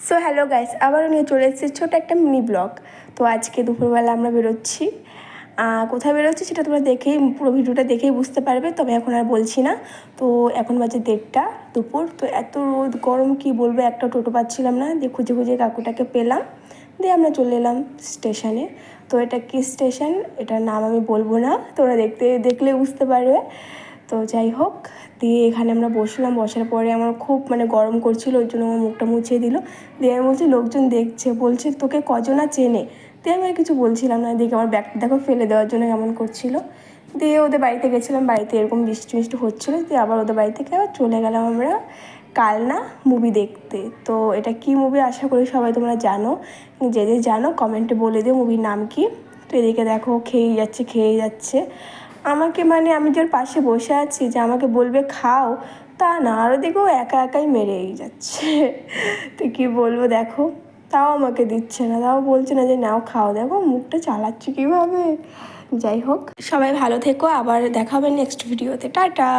So hello guys, আবারও নিয়ে চলে এসেছি ছোটো একটা মিনি ব্লগ। তো আজকে দুপুরবেলা আমরা বেরোচ্ছি। কোথায় বেরোচ্ছি সেটা তোমরা দেখেই পুরো ভিডিওটা দেখেই বুঝতে পারবে, তবে এখন আর বলছি না। তো এখন বাজে 1:30 দুপুর। তো এত রোদ গরম কি বলবো, একটা টোটো পাচ্ছিলাম না, দিয়ে খুঁজে খুঁজে কাকুটাকে পেলাম, দিয়ে আমরা চলে এলাম স্টেশনে। তো এটা কি স্টেশন, এটার নাম আমি বলবো না, তোমরা দেখলে বুঝতে পারবে। তো যাই হোক, দিয়ে এখানে আমরা বসলাম। বসার পরে আমার খুব গরম করছিল, ওই জন্য আমার মুখটা মুছিয়ে দিল। দিয়ে আমি বলছি লোকজন দেখছে, বলছে তোকে কজনা চেনে। দিয়ে আমি আর কিছু বলছিলাম না, দেখে আমার ব্যাগটা দেখো ফেলে দেওয়ার জন্য এমন করছিল। দিয়ে ওদের বাড়িতে গেছিলাম, বাড়িতে এরকম বৃষ্টি মিষ্টি হচ্ছিলো। দিয়ে আবার ওদের বাড়ি থেকে আবার চলে গেলাম আমরা কালনা মুভি দেখতে। তো এটা কি মুভি আশা করি সবাই তোমরা জানো, যে জানো কমেন্টে বলে দিও মুভির নাম কি। তো এদিকে দেখো খেয়েই যাচ্ছে আমাকে, আমি যার পাশে বসে আছি যে আমাকে বলবে খাও, তা না, আর ওদিকেও একা একাই মেরেই যাচ্ছে। তো কী বলবো দেখো, তাও আমাকে দিচ্ছে না, তাও বলছে না যে নাও খাও। দেখো মুখটা চালাচ্ছে কীভাবে। যাই হোক, সবাই ভালো থেকো, আবার দেখা হবে নেক্সট ভিডিওতে। টাটা।